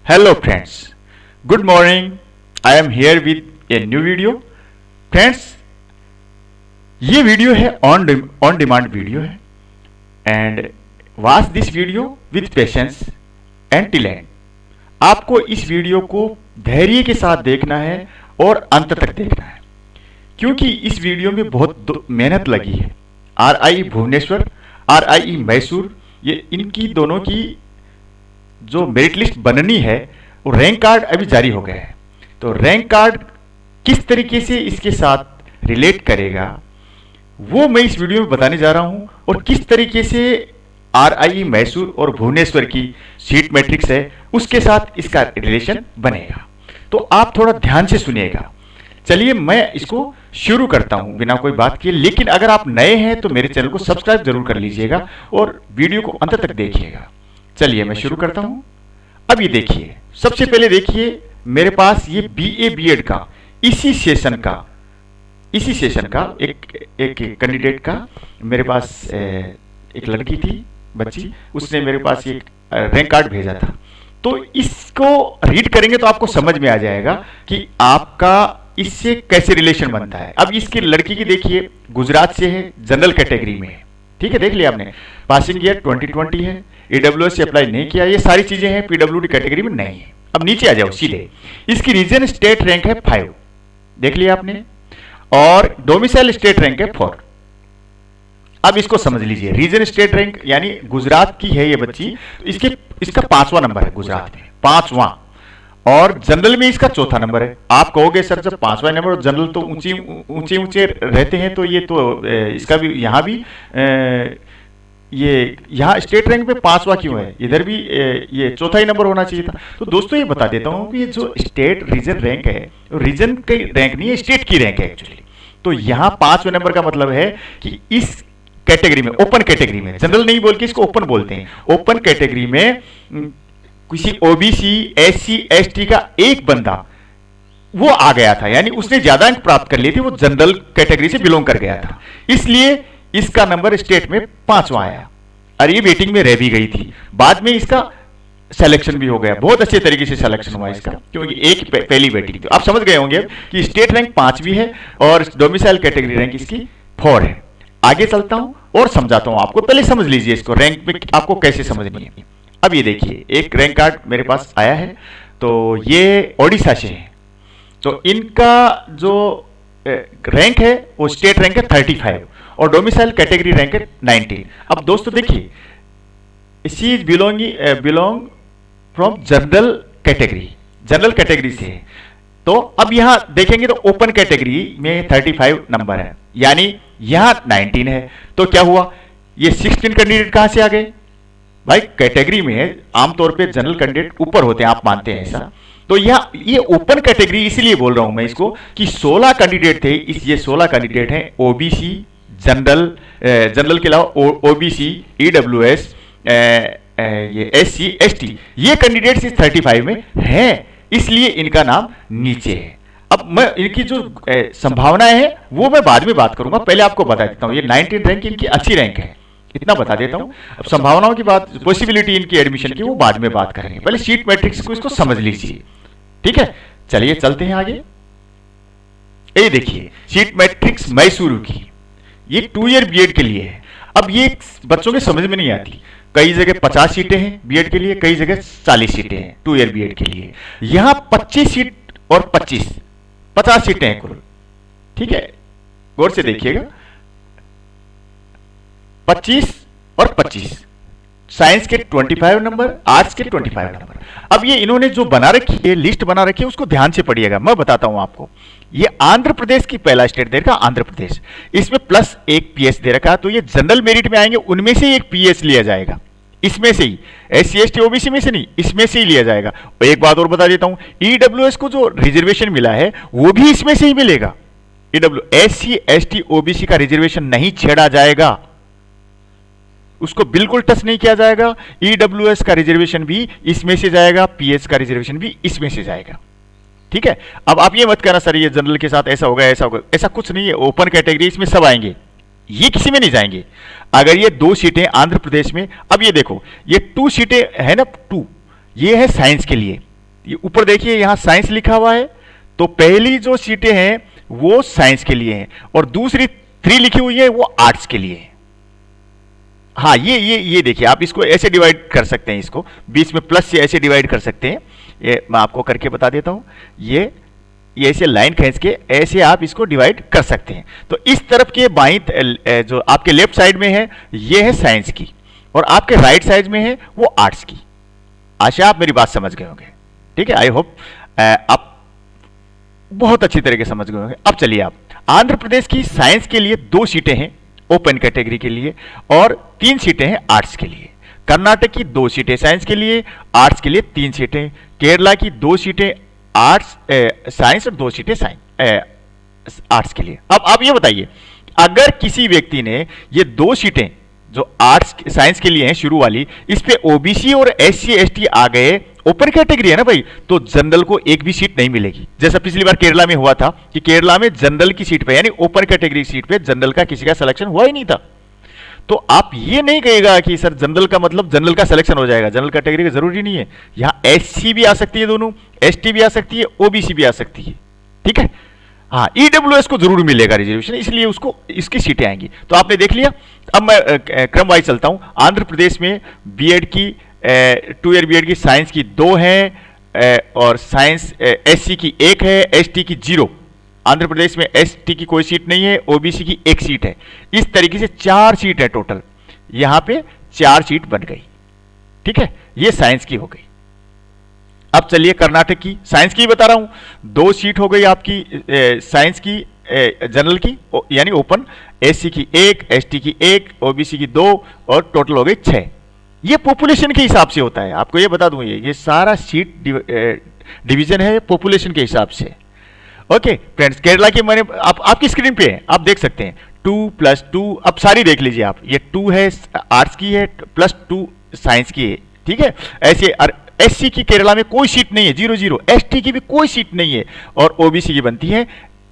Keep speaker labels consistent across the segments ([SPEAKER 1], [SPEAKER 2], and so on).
[SPEAKER 1] Hello friends, good morning. I am here with a new video. Friends, ये video है on demand video है and watch this video with patience and till and. आपको इस video को धैर्य के साथ देखना है और अंत तक देखना है, क्योंकि इस वीडियो में बहुत मेहनत लगी है। RIE भुवनेश्वर, RIE मैसूर, ये इनकी दोनों की जो मेरिट लिस्ट बननी है वो रैंक कार्ड अभी जारी हो गया है। तो रैंक कार्ड किस तरीके से इसके साथ रिलेट करेगा वो मैं इस वीडियो में बताने जा रहा हूं, और किस तरीके से RIE मैसूर और भुवनेश्वर की सीट मैट्रिक्स है उसके साथ इसका रिलेशन बनेगा। तो आप थोड़ा ध्यान से सुनिएगा। चलिए मैं इसको शुरू करता हूं बिना कोई बात किए। लेकिन अगर आप नए हैं तो मेरे चैनल को सब्सक्राइब जरूर कर लीजिएगा और वीडियो को अंत तक देखिएगा। चलिए मैं शुरू करता हूं। अब ये देखिए, सबसे पहले देखिए मेरे पास ये BA BEd का इसी सेशन का एक कैंडिडेट का मेरे पास एक लड़की थी, बच्ची, उसने मेरे पास एक रैंक कार्ड भेजा था। तो इसको रीड करेंगे तो आपको समझ में आ जाएगा कि आपका इससे कैसे रिलेशन बनता है। अब इसकी लड़की की देखिए, गुजरात से है, जनरल कैटेगरी में है। ठीक है, देख लिया आपने। पासिंग ईयर 2020 है, EWS से अप्लाई नहीं किया, ये सारी चीजें हैं, PWD कैटेगरी में नहीं है। अब नीचे आ जाओ सीधे, इसकी रीजन स्टेट रैंक है 5, देख लिया आपने, और डोमिसाइल स्टेट रैंक है 4। अब इसको समझ लीजिए, रीजन स्टेट रैंक यानी गुजरात की है ये बच्ची, तो इसका 5वां नंबर है गुजरात में, 5वां, और जनरल में इसका 4था नंबर है। आप कहोगे सर जब 5वां नंबर और जनरल तो ऊंचे रहते हैं, तो ये तो इसका भी यहाँ भी ये यहाँ स्टेट रैंक पे 5वां क्यों है, इधर भी ये 4था ही नंबर होना चाहिए था। तो दोस्तों ये बता देता हूँ कि ये जो स्टेट रीजन रैंक है, रीजन की रैंक नहीं है, स्टेट की रैंक है एक्चुअली। तो यहाँ 5वें नंबर का मतलब है कि इस कैटेगरी में, ओपन कैटेगरी में, जनरल नहीं बोल के इसको ओपन बोलते हैं, ओपन कैटेगरी में किसी OBC SC ST का एक बंदा वो आ गया था, यानी उसने ज्यादा अंक प्राप्त कर लिए थे, वो जनरल कैटेगरी से बिलोंग कर गया था, इसलिए इसका नंबर स्टेट में 5वां आया। और ये वेटिंग में रह भी गई थी, बाद में इसका सिलेक्शन भी हो गया, बहुत अच्छे तरीके से सिलेक्शन हुआ इसका, क्योंकि एक पहली वेटिंग थी। आप समझ गए होंगे कि स्टेट रैंक 5वीं है और डोमिसाइल कैटेगरी रैंक इसकी 4 है। आगे चलता हूं और समझाता हूं आपको, पहले समझ लीजिए इसको, रैंक में आपको कैसे समझनी है। अब ये देखिए, एक रैंक कार्ड मेरे पास आया है, तो ये ओडिशा से है, तो इनका जो रैंक है वो स्टेट रैंक है 35 और डोमिसाइल कैटेगरी रैंक है 19। अब दोस्तों देखिए, she is belong from general category से है। तो अब यहां देखेंगे तो ओपन कैटेगरी में 35 नंबर है, यानी यहां 19 है। तो क्या हुआ, ये 16 कैंडिडेट कहां से आ गए भाई? कैटेगरी में आमतौर पे जनरल कैंडिडेट ऊपर होते हैं, आप मानते हैं ऐसा। तो ये ओपन कैटेगरी इसलिए बोल रहा हूं मैं इसको कि 16 कैंडिडेट थे, ये 16 कैंडिडेट हैं OBC, जनरल के अलावा OBC, EWS, ये SC ST, ये कैंडिडेट इस 35 में हैं, इसलिए इनका नाम नीचे है। अब मैं इनकी जो संभावनाएं हैं वो मैं बाद में बात करूंगा, पहले आपको बता देता हूं ये 19 रैंक इनकी अच्छी रैंक है, इतना बता देता हूं। अब संभावनाओं की बात, पॉसिबिलिटी इनकी एडमिशन की, वो बाद में बात करेंगे, पहले सीट मैट्रिक्स को इसको समझ लीजिए। ठीक है, चलिए चलते हैं आगे। ये देखिए सीट मैट्रिक्स मैसूर की, ये 2 ईयर BEd के लिए है। अब ये बच्चों के समझ में नहीं आती, कई जगह 50 सीटें हैं BEd के लिए, कई जगह 40 सीटें हैं 2 ईयर BEd के लिए। यहां 25 सीट और 50 सीटें हैं कुल। ठीक है, गौर से देखिएगा, 25 और 25, साइंस के 25 नंबर, आर्ट्स के 25 नंबर। अब ये इन्होंने जो बना रखी है, लिस्ट बना रखी है, उसको ध्यान से पढ़िएगा, मैं बताता हूं आपको। ये आंध्र प्रदेश की पहला स्टेट दे रखा, आंध्र प्रदेश, इसमें +1 PS दे रखा, तो ये जनरल मेरिट में आएंगे, उनमें से एक PS लिया जाएगा, इसमें से ही, SC ST OBC में से नहीं, इसमें से ही लिया जाएगा। एक बात और बता देता हूं, EWS को जो रिजर्वेशन मिला है वो भी इसमें से ही मिलेगा। SC ST OBC का रिजर्वेशन नहीं छेड़ा जाएगा, उसको बिल्कुल टच नहीं किया जाएगा। EWS का रिजर्वेशन भी इसमें से जाएगा, PS का रिजर्वेशन भी इसमें से जाएगा। ठीक है, अब आप ये मत कहना सर ये जनरल के साथ ऐसा होगा, ऐसा कुछ नहीं है। ओपन कैटेगरी इसमें सब आएंगे, ये किसी में नहीं जाएंगे। अगर ये 2 सीटें आंध्र प्रदेश में, अब ये देखो ये 2 सीटें है ना, 2, ये है साइंस के लिए, ये ऊपर देखिए यहाँ साइंस लिखा हुआ है, तो पहली जो सीटें हैं वो साइंस के लिए हैं और दूसरी 3 लिखी हुई है वो आर्ट्स के लिए है। हाँ, ये देखिए, आप इसको ऐसे डिवाइड कर सकते हैं, इसको बीच में प्लस से ऐसे डिवाइड कर सकते हैं। ये मैं आपको करके बता देता हूं, ये ऐसे लाइन खींच के ऐसे आप इसको डिवाइड कर सकते हैं। तो इस तरफ के बाईं जो आपके लेफ्ट साइड में है ये है साइंस की और आपके राइट साइड में है वो आर्ट्स की। आशा आप मेरी बात समझ गए होंगे, ठीक है। आई होप आप बहुत अच्छी तरीके से समझ गए होंगे। अब चलिए, आप आंध्र प्रदेश की साइंस के लिए 2 सीटें हैं ओपन कैटेगरी के लिए और 3 सीटें हैं आर्ट्स के लिए। कर्नाटक की 2 सीटें साइंस के लिए, आर्ट्स के लिए 3 सीटें। केरला की 2 सीटें आर्ट्स साइंस और 2 सीटें साइंस आर्ट्स के लिए। अब आप ये बताइए, अगर किसी व्यक्ति ने ये 2 सीटें जो आर्ट्स साइंस के लिए हैं शुरू वाली, इस पे ओबीसी और एससी एसटी आ गए, ओपन कैटेगरी है ना भाई, तो जनरल को एक भी सीट नहीं मिलेगी। जैसा पिछली बार केरला में हुआ था कि केरला में जनरल की सीट पे यानी ओपन कैटेगरी सीट पे जनरल का किसी का सिलेक्शन हुआ ही नहीं था। तो आप ये नहीं कहेगा कि सर जनरल का मतलब जनरल का सिलेक्शन हो जाएगा, जनरल कैटेगरी का जरूरी नहीं है। यहां एससी भी आ सकती है, दोनों एसटी भी आ सकती है, ओबीसी भी आ सकती है, ठीक है। हाँ, ईडब्ल्यूएस को जरूर मिलेगा रिजर्वेशन, इसलिए उसको इसकी सीटें आएंगी। तो आपने देख लिया। अब मैं क्रम वाइज चलता हूं। आंध्र प्रदेश में बीएड की 2 ईयर बीएड की साइंस की 2 हैं और साइंस एससी की 1 है, एसटी की 0। आंध्र प्रदेश में एसटी की कोई सीट नहीं है, ओबीसी की 1 सीट है। इस तरीके से 4 सीट है टोटल, यहां पे 4 सीट बन गई, ठीक है। ये साइंस की हो गई। अब चलिए कर्नाटक की साइंस की बता रहा हूं, 2 सीट हो गई आपकी साइंस की जनरल की यानी ओपन, एससी की 1, एसटी की 1, ओबीसी की 2 और टोटल हो गई 6। ये पॉपुलेशन के हिसाब से होता है, आपको ये बता दूं, ये सारा सीट डिवीजन है पॉपुलेशन के हिसाब से। ओके फ्रेंड्स, केरला की मैंने आपकी स्क्रीन पे है, आप देख सकते हैं 2 + 2। अब सारी देख लीजिए आप, ये 2 है आर्ट्स की है +2 साइंस की है, ठीक है। ऐसे एससी की केरला में कोई सीट नहीं है, 0-0। एसटी की भी कोई सीट नहीं है और ओबीसी की बनती है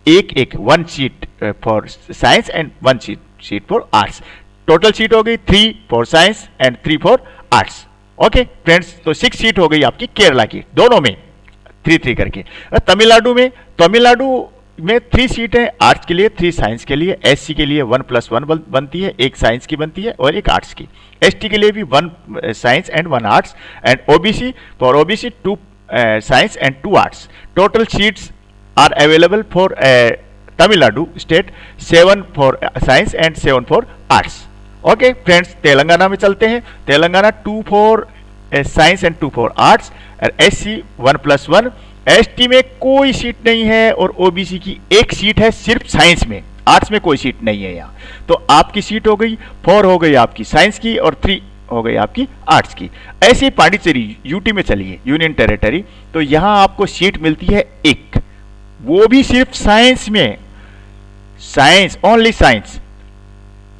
[SPEAKER 1] 1 seat for science and 1 seat for arts. Total seat हो गई 3 for science and 3 for arts. Okay friends, तो 6 सीट हो गई आपकी केरला की, दोनों में 3-3 करके। तमिलनाडु में 3 सीट है आर्ट्स के लिए, 3 साइंस के लिए। एससी के लिए 1+1 बनती है, 1 साइंस की बनती है और 1 आर्ट्स की। एसटी के लिए भी 1 science and 1 arts and OBC 2 science and 2 arts. Total seats are available for Tamil Nadu state, 7 for science and 7 for arts. Okay friends, Telangana में चलते हैं। Telangana 2 for science and 2 for arts और एससी 1+1। एसटी में कोई सीट नहीं है और ओबीसी की 1 सीट है सिर्फ साइंस में, आर्ट्स में कोई सीट नहीं है यहाँ। तो आपकी सीट हो गई 4 हो गई आपकी साइंस की और 3 हो गई आपकी आर्ट्स की। ऐसे पांडिचेरी यूटी में चलिए, यूनियन टेरिटरी, तो यहाँ आपको सीट मिलती है 1, वो भी सिर्फ साइंस में, साइंस ओनली साइंस।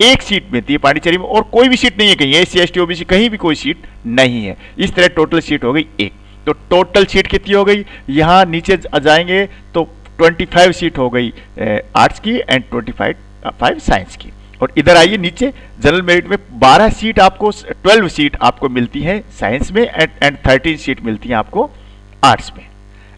[SPEAKER 1] 1 सीट मिलती है पांडिचेरी में और कोई भी सीट नहीं है कहीं, एससी एसटी ओबीसी कहीं भी कोई सीट नहीं है। इस तरह टोटल सीट हो गई 1। तो टोटल सीट कितनी हो गई, यहाँ नीचे जाएंगे तो 25 सीट हो गई आर्ट्स की एंड 25 साइंस की। और इधर आइए नीचे, जनरल मेरिट में 12 सीट आपको, 12 सीट आपको मिलती है साइंस में एंड 13 सीट मिलती है आपको आर्ट्स में।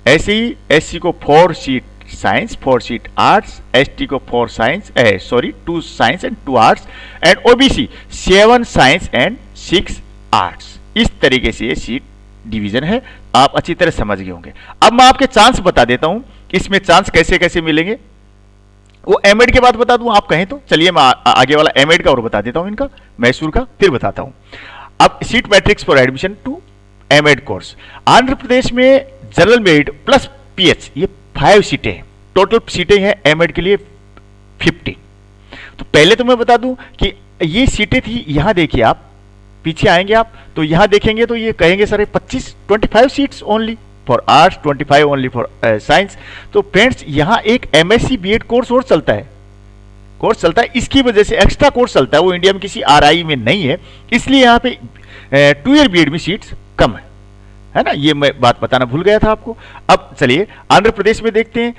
[SPEAKER 1] ऐसे ही एससी को 4 seat science, 4 seat arts, ST को 2 science and 2 arts and OBC 7 science and 6 arts. इस तरीके से ये सीट डिवीजन है, आप अच्छी तरह समझ गए होंगे। अब मैं आपके चांस बता देता हूं, इसमें चांस कैसे कैसे मिलेंगे, वो एमएड के बाद बता दूं आप कहें तो। चलिए मैं आगे वाला एमएड का और बता देता हूं, इनका मैसूर का फिर बताता हूं। अब seat matrix for admission to M Ed course. Andhra Pradesh में जनरल मेरिट प्लस पीएच ये 5 सीटें हैं, टोटल सीटें हैं एमएड के लिए 50। तो पहले तो मैं बता दूं कि ये सीटें थी, यहां देखिए आप पीछे आएंगे आप तो यहां देखेंगे तो ये कहेंगे sir 25 seats only for arts, 25 only for science. तो फ्रेंड्स यहाँ एक एमएससी बीएड कोर्स और चलता है, इसकी वजह से एक्स्ट्रा कोर्स चलता है, वो इंडिया में किसी आरआई में नहीं है, इसलिए यहाँ पे 2 ईयर बीएड में सीट्स कम है ना। ये मैं बात बताना भूल गया था आपको। अब चलिए आंध्र प्रदेश में देखते हैं,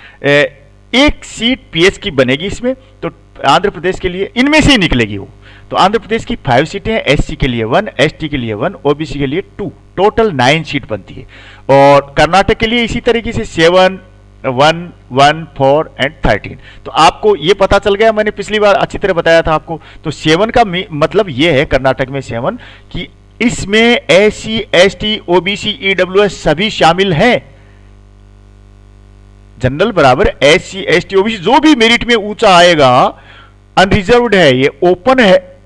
[SPEAKER 1] 1 सीट पीएच की बनेगी इसमें, तो आंध्र प्रदेश के लिए इनमें से ही निकलेगी वो। तो आंध्र प्रदेश की 5 सीटें हैं, एससी के लिए 1, एसटी के लिए 1, ओबीसी के लिए 2, टोटल 9 सीट बनती है। और कर्नाटक के लिए इसी तरीके से 7, 1, 1, 4 एंड 13। तो आपको ये पता चल गया, मैंने पिछली बार अच्छी तरह बताया था आपको। तो 7 का मतलब ये है कर्नाटक में 7 कि इसमें एससी, एसटी, ओबीसी, ईडब्ल्यूएस सभी शामिल हैं। जनरल बराबर एससी, एसटी, ओबीसी जो भी मेरिट में ऊंचा आएगा अनरिजर्व्ड है, ये ओपन है।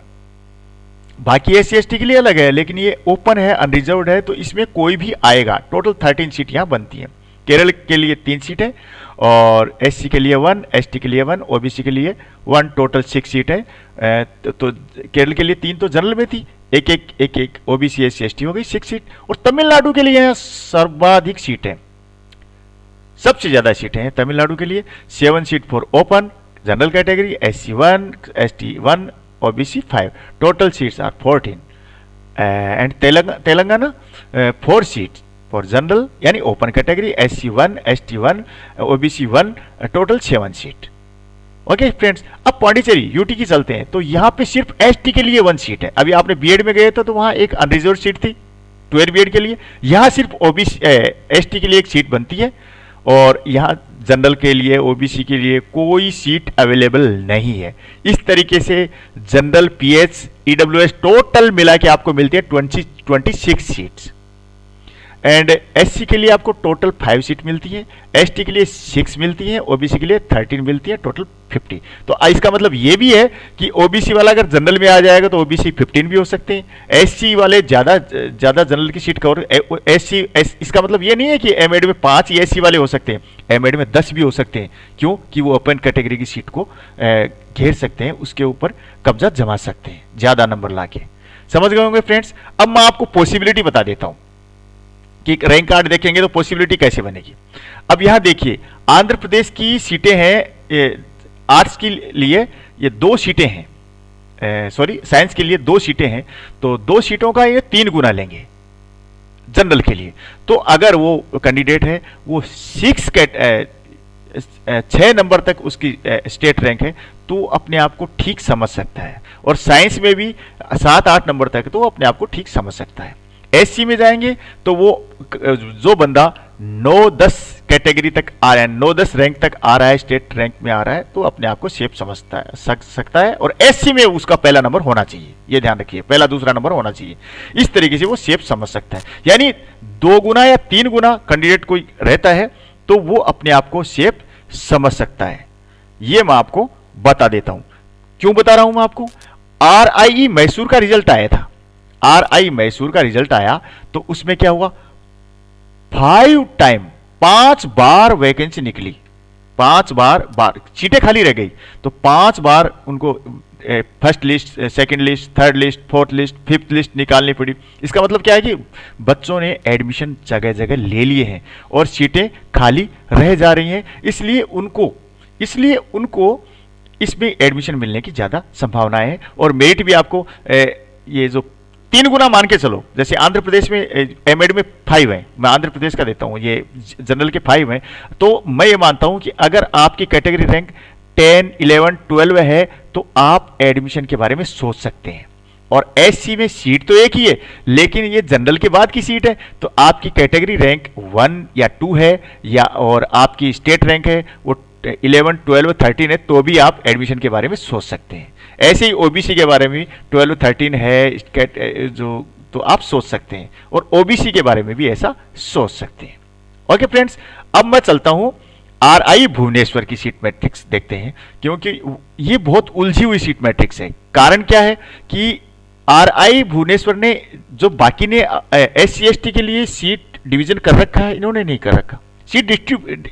[SPEAKER 1] बाकी एससी एसटी के लिए अलग है, लेकिन ये ओपन है, अनरिजर्व्ड है, तो इसमें कोई भी आएगा। टोटल 13 सीट यहां बनती हैं। केरल के लिए 3 सीटें और एससी के लिए 1, एसटी के लिए 1, ओबीसी के लिए 1, टोटल 6 सीट है। तो केरल के लिए 3 तो जनरल में थी, एक ओबीसी, एससी, एसटी हो गई 6 सीट। और तमिलनाडु के लिए सर्वाधिक सीटें, सबसे ज्यादा सीटें हैं तमिलनाडु के लिए, 7 seat for open general category, SC 1, ST 1, OBC 5, total seats are 14। And Telangana 4 seat for general यानी open category, SC 1, ST 1, OBC 1, total 7 seat. Okay friends, अब पांडिचेरी यूटी की चलते हैं। तो यहाँ पे सिर्फ एसटी के लिए 1 सीट है। अभी आपने बीएड में गए थे तो वहाँ एक अनरिजर्व सीट थी 12 बीएड के लिए, यहाँ सिर्फ ओबीसी एसटी के लिए एक सीट बनती है। और यहाँ जनरल के लिए, ओबीसी के लिए कोई सीट अवेलेबल नहीं है। इस तरीके से जनरल, पीएच, ईडब्ल्यूएस टोटल मिला के आपको मिलती है 26 सीट्स। एंड एससी के लिए आपको टोटल 5 सीट मिलती है, एसटी के लिए 6 मिलती है, ओबीसी के लिए 13 मिलती है, टोटल 50। तो इसका मतलब ये भी है कि ओबीसी वाला अगर जनरल में आ जाएगा तो ओबीसी 15 भी हो सकते हैं, एससी वाले ज्यादा जनरल की सीट कवर, इसका मतलब ये नहीं है कि एमएड में 5 ही एससी वाले हो सकते हैं, एमएड में 10 भी हो सकते हैं। क्यों कि वो ओपन कैटेगरी की सीट को घेर सकते हैं, उसके ऊपर कब्जा जमा सकते हैं ज्यादा नंबर ला के। समझ गए होंगे फ्रेंड्स। अब मैं आपको पॉसिबिलिटी बता देता हूं कि रैंक कार्ड देखेंगे तो पॉसिबिलिटी कैसे बनेगी। अब यहां देखिए, आंध्र प्रदेश की सीटें हैं आर्ट्स के लिए, ये 2 सीटें हैं, सॉरी साइंस के लिए 2 सीटें हैं। तो 2 सीटों का ये 3 गुना लेंगे जनरल के लिए। तो अगर वो कैंडिडेट है वो 6 नंबर तक उसकी स्टेट रैंक है तो अपने आप को ठीक समझ सकता है। और साइंस में भी 7-8 नंबर तक तो अपने आप को ठीक समझ सकता है। एससी में जाएंगे तो वो जो बंदा 9-10 कैटेगरी तक आ रहा है, 9-10 रैंक तक आ रहा है, स्टेट रैंक में आ रहा है, तो अपने आप को सेफ समझता है सकता है। और एससी में उसका पहला नंबर होना चाहिए, ये ध्यान रखिए, पहला दूसरा नंबर होना चाहिए। इस तरीके से वो सेफ समझ सकता है। यानी 2 गुना या 3 गुना कैंडिडेट कोई रहता है तो वो अपने आप को सेफ समझ सकता है। ये मैं आपको बता देता हूं। क्यों बता रहा हूं मैं आपको? RIE मैसूर का रिजल्ट आया था, RI मैसूर का रिजल्ट आया तो उसमें क्या हुआ, 5 बार वैकेंसी निकली, 5 बार सीटें खाली रह गई। तो 5 बार उनको first list, second list, third list, fourth list, fifth list निकालनी पड़ी। इसका मतलब क्या है कि बच्चों ने एडमिशन जगह जगह ले लिए हैं और सीटें खाली रह जा रही हैं। इसलिए उनको इसमें एडमिशन मिलने की ज़्यादा संभावनाएं है। और मेरिट भी आपको ये जो 3 गुना मान के चलो, जैसे आंध्र प्रदेश में एमएड में 5 है, मैं आंध्र प्रदेश का देता हूं, ये जनरल के 5 हैं, तो मैं ये मानता हूं कि अगर आपकी कैटेगरी रैंक 10, 11, 12 है तो आप एडमिशन के बारे में सोच सकते हैं। और एससी में सीट तो एक ही है, लेकिन ये जनरल के बाद की सीट है, तो आपकी कैटेगरी रैंक 1 या 2 है या और आपकी स्टेट रैंक है वो 11, 12, 13 है, तो भी आप एडमिशन के बारे में सोच सकते हैं। ऐसे ही ओबीसी के बारे में 12, 13 है जो, तो आप सोच सकते हैं। और ओबीसी के बारे में भी ऐसा सोच सकते हैं। ओके फ्रेंड्स, अब मैं चलता हूं RI भुवनेश्वर की सीट मैट्रिक्स देखते हैं, क्योंकि ये बहुत उलझी हुई सीट मैट्रिक्स है। कारण क्या है कि RI भुवनेश्वर ने, जो बाकी ने SC ST के लिए सीट डिवीजन कर रखा है, इन्होंने नहीं कर रखा।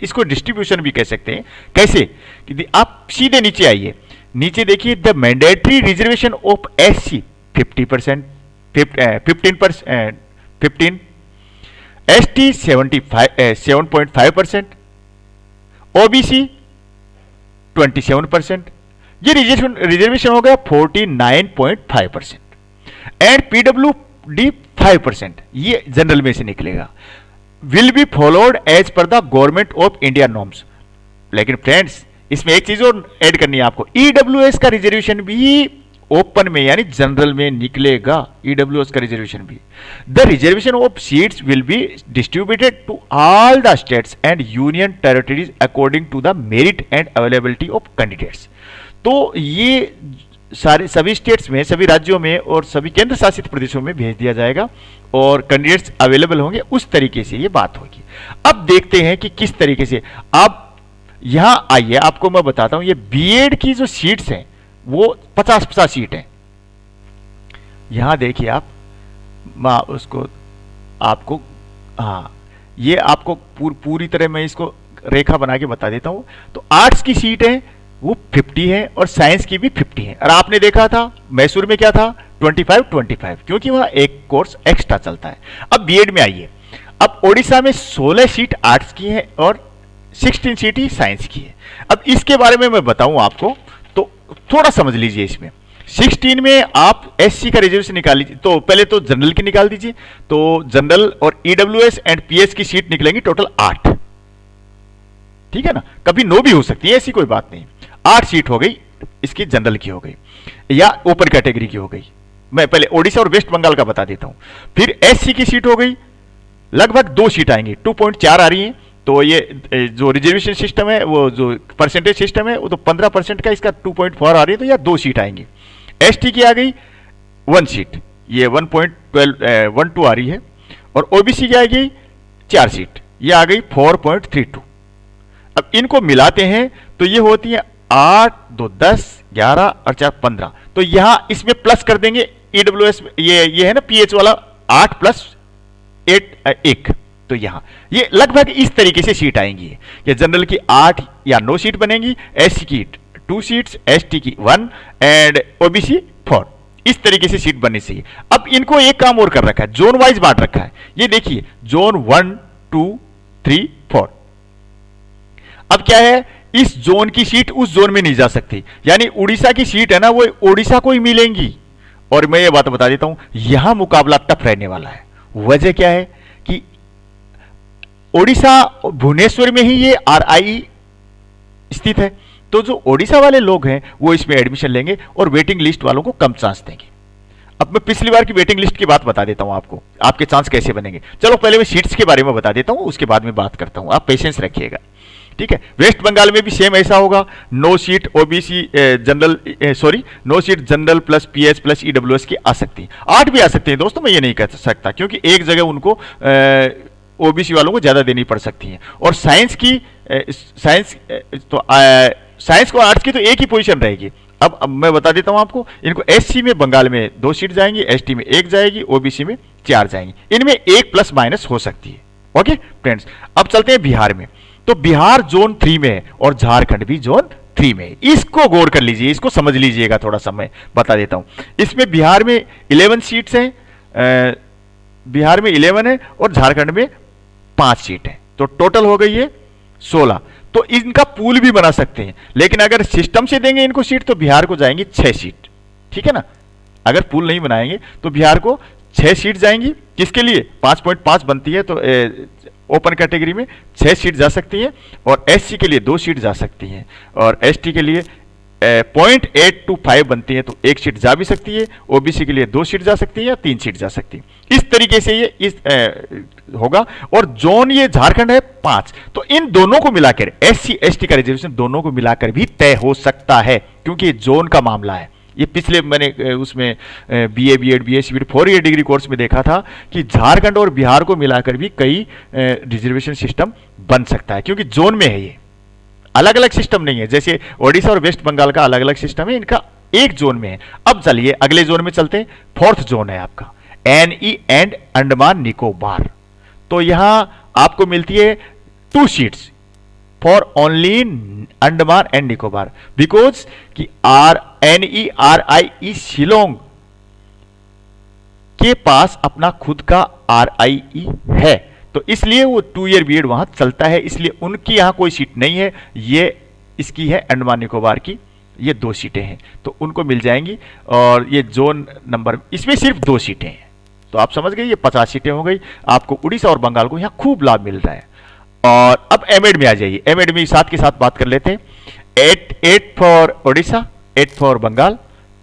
[SPEAKER 1] इसको डिस्ट्रीब्यूशन भी कह सकते हैं। कैसे कि आप सीधे नीचे आइए, नीचे देखिए, the mandatory reservation of SC 50%, 15%, ST 7.5%, OBC 27%, ये रिजर्वेशन हो गया 49.5%, एंड PWD 5%, ये जनरल में से निकलेगा। Will be followed as per the government of India norms. लेकिन फ्रेंड्स, इसमें एक चीज और ऐड करनी है आपको, EWS का रिजर्वेशन भी ओपन में यानी जनरल में निकलेगा ईडब्ल्यूएस का रिजर्वेशन भी। The reservation of seats will be distributed to all the states and union territories according to the merit and availability of candidates. तो ये सारे सभी स्टेट्स में, सभी राज्यों में और सभी केंद्र शासित प्रदेशों में भेज दिया जाएगा और कैंडिडेट्स अवेलेबल होंगे, उस तरीके से ये बात होगी। अब देखते हैं कि किस तरीके से। आप यहां आइए, आपको मैं बताता हूं, ये बीएड की जो सीट्स हैं वो 50-50 सीट हैं। यहां देखिए आप, मैं उसको आपको, हाँ ये आपको पूरी तरह मैं इसको रेखा बना के बता देता हूं। तो आर्ट्स की सीट है वो 50 है और साइंस की भी 50 है। और आपने देखा था मैसूर में क्या था, 25-25, क्योंकि वहां एक कोर्स एक्स्ट्रा चलता है। अब बीएड में आइए, अब ओडिशा में 16 सीट आर्ट्स की है और 16 सीट ही साइंस की है। अब इसके बारे में मैं बताऊं आपको तो थोड़ा समझ लीजिए। इसमें 16 में आप एससी का रिजर्वेशन निकाल लीजिए, तो पहले तो जनरल की निकाल दीजिए, तो जनरल और ईडब्ल्यूएस एंड पीएस की सीट निकलेंगी टोटल 8, ठीक है ना। कभी नो भी हो सकती है, ऐसी कोई बात नहीं। 8 सीट हो गई, इसकी जनरल की हो गई या ओपन कैटेगरी की हो गई। मैं पहले ओडिशा और वेस्ट बंगाल का बता देता हूं। फिर एससी की सीट हो गई, लगभग 2 सीट आएंगी, 2.4 आ रही हैं। तो ये जो रिजर्वेशन सिस्टम है, वो जो परसेंटेज सिस्टम है, वो तो 15% का, इसका 2.4 आ रही है, तो यह 2 सीट आएंगी। एसटी की आ गई 1 सीट, ये 1.12 आ रही है। और ओबीसी की आ गई 4 सीट, ये आ गई 4.32। अब इनको मिलाते हैं तो ये होती है 8, 2, 10, 11 और 4, 15। तो यहां इसमें प्लस कर देंगे ईडब्ल्यूएस, ये है ना पीएच वाला, 8 + 8 1। तो यहां ये लगभग इस तरीके से सीट आएंगी कि जनरल की 8 या 9 सीट बनेंगी, एससी की 2 सीट्स, एसटी की 1 एंड ओबीसी 4। इस तरीके से सीट बननी चाहिए। अब इनको एक काम और कर रखा है, जोन वाइज बांट रखा है। ये देखिए जोन 1, 2, 3, 4। अब क्या है, इस जोन की सीट उस जोन में नहीं जा सकती, यानी उड़ीसा की सीट है ना, वो उड़ीसा को ही मिलेंगी। और मैं ये बात बता देता हूं, यहां मुकाबला टफ रहने वाला है। वजह क्या है कि ओडिशा भुवनेश्वर में ही ये आरआई स्थित है, तो जो ओडिशा वाले लोग हैं वो इसमें एडमिशन लेंगे और वेटिंग लिस्ट वालों को कम चांस देंगे। अब मैं पिछली बार की वेटिंग लिस्ट की बात बता देता हूं आपको, आपके चांस कैसे बनेंगे। चलो पहले मैं सीट्स के बारे में बता देता हूं, उसके बाद में बात करता हूं, आप पेशेंस रखिएगा, ठीक है। वेस्ट बंगाल में भी सेम ऐसा होगा, 9 seat OBC general, no seat general plus PH plus EWS की आ सकती है। 8 भी आ सकती है दोस्तों, मैं ये नहीं कह सकता, क्योंकि एक जगह उनको ओबीसी वालों को ज्यादा देनी पड़ सकती है। और साइंस की साइंस को आर्ट्स की तो एक ही पोजीशन रहेगी। अब मैं बता देता हूं आपको, इनको एससी में बंगाल में 2 सीट जाएंगी, एसटी में 1 जाएगी, ओबीसी में 4 जाएंगी। इनमें 1 प्लस माइनस हो सकती है। ओके फ्रेंड्स, अब चलते हैं बिहार में। तो बिहार जोन 3 में है और झारखंड भी जोन 3 में है। इसको गौर कर लीजिए, इसको समझ लीजिएगा थोड़ा सा, मैं बता देता हूं। इसमें बिहार में 11 सीट्स हैं, बिहार में 11 है और झारखंड में 5 सीट है, तो टोटल हो गई है 16। तो इनका पूल भी बना सकते हैं, लेकिन अगर सिस्टम से देंगे इनको सीट तो बिहार को जाएंगी 6 सीट, ठीक है ना। अगर पूल नहीं बनाएंगे तो बिहार को 6 सीट जाएंगी। किसके लिए 5.5 बनती है, तो ओपन कैटेगरी में 6 सीट जा सकती हैं, और एससी के लिए 2 सीट जा सकती हैं, और एसटी के लिए 0.825 बनती है, तो 1 सीट जा भी सकती है। ओबीसी के लिए 2 सीट जा सकती है या 3 सीट जा सकती है। इस तरीके से ये होगा। और जोन ये झारखंड है 5, तो इन दोनों को मिलाकर एससी एसटी का रिजर्वेशन दोनों को मिलाकर भी तय हो सकता है, क्योंकि ये जोन का मामला है। ये पिछले मैंने उसमें BA BEd BSc BEd 4 year degree course में देखा था कि झारखंड और बिहार को मिलाकर भी कई रिजर्वेशन सिस्टम बन सकता है, क्योंकि जोन में है, ये अलग अलग सिस्टम नहीं है। जैसे ओडिशा और वेस्ट बंगाल का अलग अलग सिस्टम है, इनका एक जोन में है। अब चलिए अगले जोन में चलते हैं। 4th जोन है आपका एनई एंड अंडमान निकोबार। तो यहां आपको मिलती है 2 seats for only Andaman and Nicobar, because कि NERIE शिलोंग के पास अपना खुद का RIE है, तो इसलिए वो 2 ईयर बीएड वहां चलता है, इसलिए उनकी यहां कोई सीट नहीं है। ये इसकी है अंडमान निकोबार की, ये 2 सीटें हैं, तो उनको मिल जाएंगी। और ये जोन नंबर, इसमें सिर्फ 2 सीटें हैं, तो आप समझ गए, ये 50 सीटें हो गई। आपको उड़ीसा और बंगाल को यहां खूब लाभ मिल रहा है। और अब एमएड में आ जाइए। एमएड में साथ के साथ बात कर लेते हैं। 8 for Odisha, 8 for Bengal,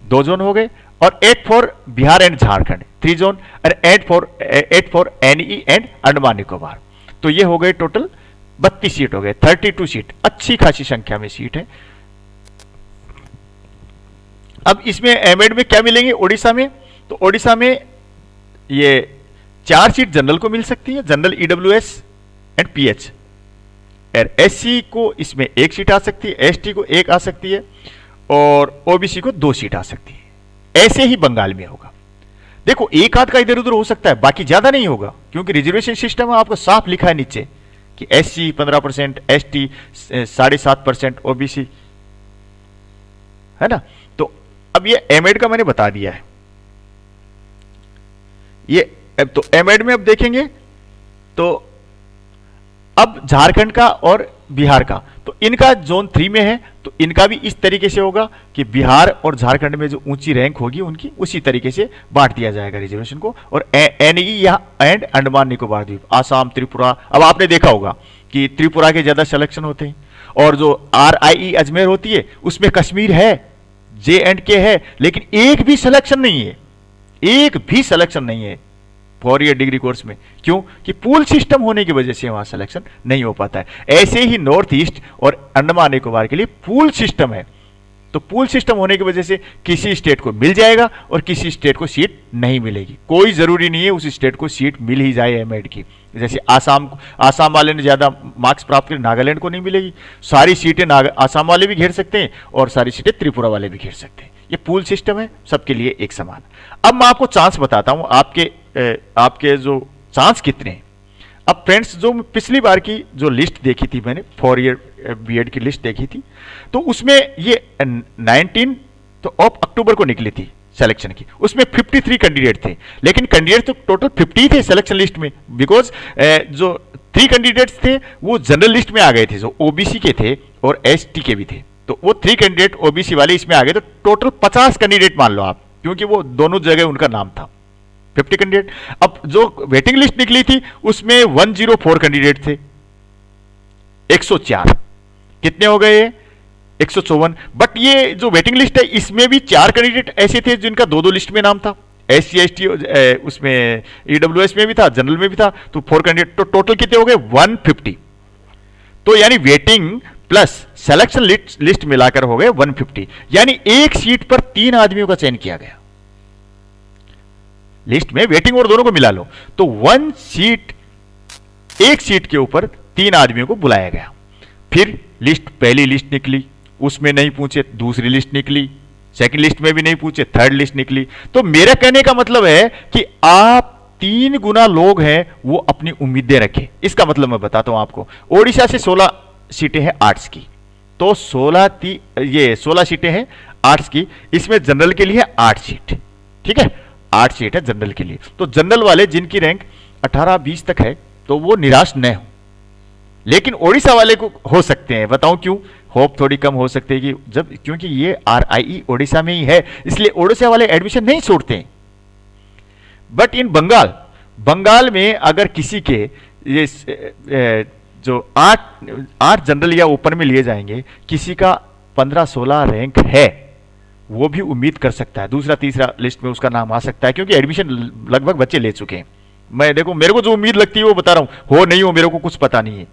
[SPEAKER 1] 2 zone हो गए, और 8 for Bihar and Jharkhand 3 zone, और 8 for NE and Andaman Nicobar. तो ये हो गए टोटल 32 सीट हो गए, 32 सीट, अच्छी खासी संख्या में सीट है। अब इसमें एमएड में क्या मिलेंगे उड़ीसा में? तो उड़ीसा में ये 4 सीट जनरल को मिल सकती है, जनरल ईडब्ल्यूएस एंड पीएच, और एससी को इसमें 1 सीट आ सकती है, एसटी को 1 आ सकती है, और ओबीसी को 2 सीट आ सकती है। ऐसे ही बंगाल में होगा। देखो एक आध का इधर उधर हो सकता है, बाकी ज्यादा नहीं होगा, क्योंकि रिजर्वेशन सिस्टम में आपको साफ लिखा है नीचे कि एससी 15%, एसटी 7.5%, ओबीसी, है ना। तो अब ये एमएड का मैंने बता दिया है। ये तो एमएड में अब देखेंगे तो अब झारखंड का और बिहार का, तो इनका जोन 3 में है, तो इनका भी इस तरीके से होगा कि बिहार और झारखंड में जो ऊंची रैंक होगी उनकी उसी तरीके से बांट दिया जाएगा रिजर्वेशन को। और एनई या एंड अंडमान निकोबार द्वीप, आसाम, त्रिपुरा, अब आपने देखा होगा कि त्रिपुरा के ज्यादा सिलेक्शन होते हैं, और जो RIE अजमेर होती है उसमें कश्मीर है, J&K है, लेकिन एक भी सिलेक्शन नहीं है, एक भी सिलेक्शन नहीं है 4 ईयर डिग्री कोर्स में। क्यों? कि पूल सिस्टम होने की वजह से वहां सिलेक्शन नहीं हो पाता है। ऐसे ही नॉर्थ ईस्ट और अंडमान निकोबार के लिए पूल सिस्टम है, तो पूल सिस्टम होने की वजह से किसी स्टेट को मिल जाएगा और किसी स्टेट को सीट नहीं मिलेगी। कोई जरूरी नहीं है उस स्टेट को सीट मिल ही जाए एमएड की। जैसे आसाम वाले ने ज्यादा मार्क्स प्राप्त करे, नागालैंड को नहीं मिलेगी। सारी सीटें आसाम वाले भी घेर सकते हैं और सारी सीटें त्रिपुरा वाले भी घेर सकते हैं। ये पूल सिस्टम है, सबके लिए एक समान। अब मैं आपको चांस बताता हूं, आपके जो चांस कितने हैं। अब फ्रेंड्स, जो पिछली बार की जो लिस्ट देखी थी मैंने, 4 ईयर बीएड की लिस्ट देखी थी, तो उसमें ये 19 तो ऑफ अक्टूबर को निकली थी सिलेक्शन की। उसमें 53 कैंडिडेट थे, लेकिन कैंडिडेट तो टोटल 50 थे सिलेक्शन लिस्ट में, बिकॉज जो 3 कैंडिडेट्स थे वो जनरल लिस्ट में आ गए थे, जो ओबीसी के थे और एसटी के भी थे। तो वो 3 कैंडिडेट ओबीसी वाले इसमें आ गए, तो टोटल 50 कैंडिडेट मान लो आप, क्योंकि वो दोनों जगह उनका नाम था, 50 कैंडिडेट। अब जो वेटिंग लिस्ट निकली थी उसमें 104 कैंडिडेट थे, 104 कितने हो गए? 154। बट ये जो वेटिंग लिस्ट है इसमें भी 4 कैंडिडेट ऐसे थे जिनका 2-2 लिस्ट में नाम था, SC ST उसमें EWS में भी था, जनरल में भी था, तो 4 कैंडिडेट, तो टोटल कितने हो गए? 150। तो यानी वेटिंग प्लस सिलेक्शन लिस्ट मिलाकर हो गए 150, यानी एक सीट पर 3 आदमियों का चयन किया गया। लिस्ट में वेटिंग और दोनों को मिला लो तो एक सीट के ऊपर 3 आदमियों को बुलाया गया। फिर लिस्ट, पहली लिस्ट निकली, उसमें नहीं पूछे, दूसरी लिस्ट निकली, सेकंड लिस्ट में भी नहीं पूछे, थर्ड लिस्ट निकली। तो मेरा कहने का मतलब है कि आप 3 गुना लोग हैं वो अपनी उम्मीदें रखें। इसका मतलब मैं बताता हूं आपको। ओडिशा से 16 सीटें हैं आर्ट्स की, तो 16 सीटें हैं आर्ट्स की, इसमें जनरल के लिए 8 सीट, ठीक है, 8 सीट है जनरल के लिए। तो जनरल वाले जिनकी रैंक 18-20 तक है तो वो निराश न हो, लेकिन ओडिशा वाले को हो सकते हैं। बताऊं क्यों? होप थोड़ी कम हो सकती है कि क्योंकि ये RIE ओडिशा में ही है, इसलिए ओडिशा वाले एडमिशन नहीं छोड़ते हैं। बट इन बंगाल में अगर किसी के ये जो 8 जनरल या ओपन में लिए जाएंगे, किसी का 15-16 रैंक है, वो भी उम्मीद कर सकता है, दूसरा तीसरा लिस्ट में उसका नाम आ सकता है, क्योंकि एडमिशन लगभग बच्चे ले चुके हैं। मेरे को जो उम्मीद लगती है वो बता रहा हूं, हो नहीं हो मेरे को कुछ पता नहीं है,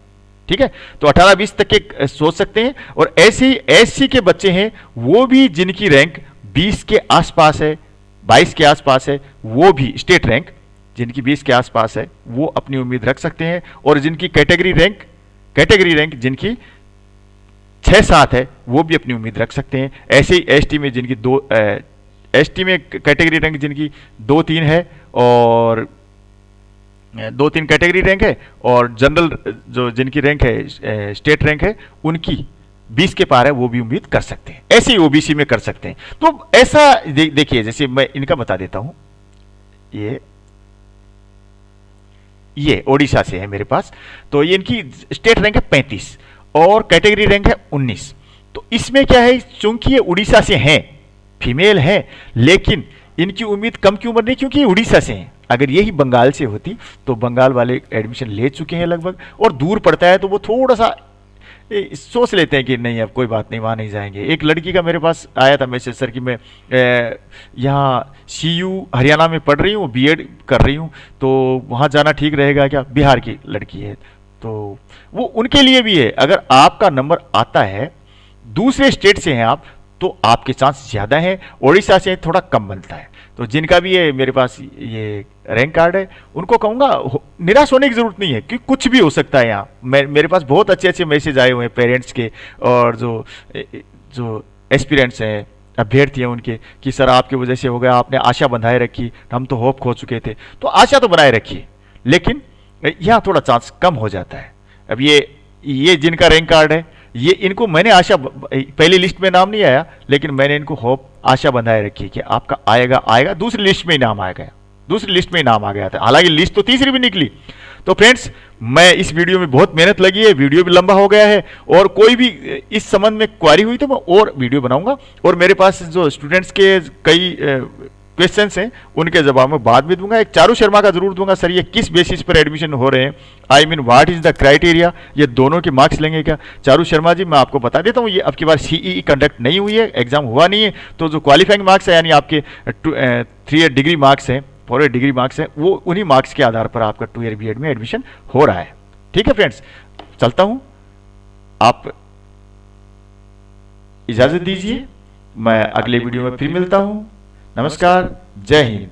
[SPEAKER 1] ठीक है। तो 18-20 तक के सोच सकते हैं। और ऐसे ही SC के बच्चे हैं, वो भी जिनकी रैंक 20 के आसपास है, 22 के आसपास है, वो भी स्टेट रैंक जिनकी 20 के आसपास है, वो अपनी उम्मीद रख सकते हैं। और जिनकी कैटेगरी रैंक जिनकी 6-7 है, वो भी अपनी उम्मीद रख सकते हैं। ऐसे ही ST में जिनकी ST में कैटेगरी रैंक जिनकी 2-3 है और 2-3 कैटेगरी रैंक है, और जनरल जो जिनकी रैंक है स्टेट रैंक है, उनकी 20 के पार है, वो भी उम्मीद कर सकते हैं। ऐसे ही ओबीसी में कर सकते हैं। तो ऐसा देखिए, जैसे मैं इनका बता देता हूं, ये ओडिशा से है मेरे पास, तो ये इनकी स्टेट रैंक है 35 और कैटेगरी रैंक है 19। तो इसमें क्या है, चूंकि ये उड़ीसा से हैं, फीमेल हैं, लेकिन इनकी उम्मीद कम की उम्र नहीं, क्योंकि ये उड़ीसा से हैं। अगर यही बंगाल से होती तो बंगाल वाले एडमिशन ले चुके हैं लगभग, और दूर पड़ता है तो वो थोड़ा सा सोच लेते हैं कि नहीं अब कोई बात नहीं, वहाँ नहीं जाएंगे। एक लड़की का मेरे पास आया था मैसेज, सर कि मैं यहाँ CU हरियाणा में पढ़ रही हूँ, बीएड कर रही हूँ, तो वहाँ जाना ठीक रहेगा क्या? बिहार की लड़की है। तो वो उनके लिए भी है, अगर आपका नंबर आता है, दूसरे स्टेट से हैं आप, तो आपके चांस ज़्यादा हैं, उड़ीसा से थोड़ा कम बनता है। तो जिनका भी ये मेरे पास ये रैंक कार्ड है, उनको कहूँगा निराश होने की ज़रूरत नहीं है, क्योंकि कुछ भी हो सकता है यहाँ। मेरे पास बहुत अच्छे अच्छे मैसेज आए हुए हैं पेरेंट्स के, और जो जो एस्पिरेंट्स हैं, अभ्यर्थी हैं उनके, कि सर आपकी वजह से हो गया, आपने आशा बंधाए रखी, हम तो होप खो चुके थे। तो आशा तो बनाए रखिए, लेकिन यहाँ थोड़ा चांस कम हो जाता है। अब ये जिनका रैंक कार्ड है, ये इनको मैंने आशा, पहली लिस्ट में नाम नहीं आया, लेकिन मैंने इनको होप, आशा बंधाए रखी कि आपका आएगा आएगा। दूसरी लिस्ट में ही नाम आ गया, दूसरी लिस्ट में ही नाम आ गया था, हालांकि लिस्ट तो तीसरी भी निकली। तो फ्रेंड्स, मैं इस वीडियो में बहुत मेहनत लगी है, वीडियो भी लंबा हो गया है, और कोई भी इस संबंध में क्वारी हुई तो मैं और वीडियो बनाऊंगा। और मेरे पास जो स्टूडेंट्स के कई क्वेश्चंस हैं, उनके जवाब मैं बाद में दूंगा। एक चारू शर्मा का जरूर दूंगा, सर ये किस बेसिस पर एडमिशन हो रहे हैं, I mean what is the criteria, ये दोनों के मार्क्स लेंगे क्या? चारू शर्मा जी मैं आपको बता देता हूँ, ये अब की बार CEE कंडक्ट नहीं हुई है, एग्जाम हुआ नहीं है, तो जो क्वालिफाइंग मार्क्स है, यानी आपके 3 ईयर डिग्री मार्क्स हैं, 4 ईयर डिग्री मार्क्स हैं, वो उन्हीं मार्क्स के आधार पर आपका 2 ईयर BEd में एडमिशन हो रहा है। ठीक है फ्रेंड्स, चलता हूँ, आप इजाज़त दीजिए, मैं अगले वीडियो में फिर मिलता हूँ। नमस्कार, जय हिंद।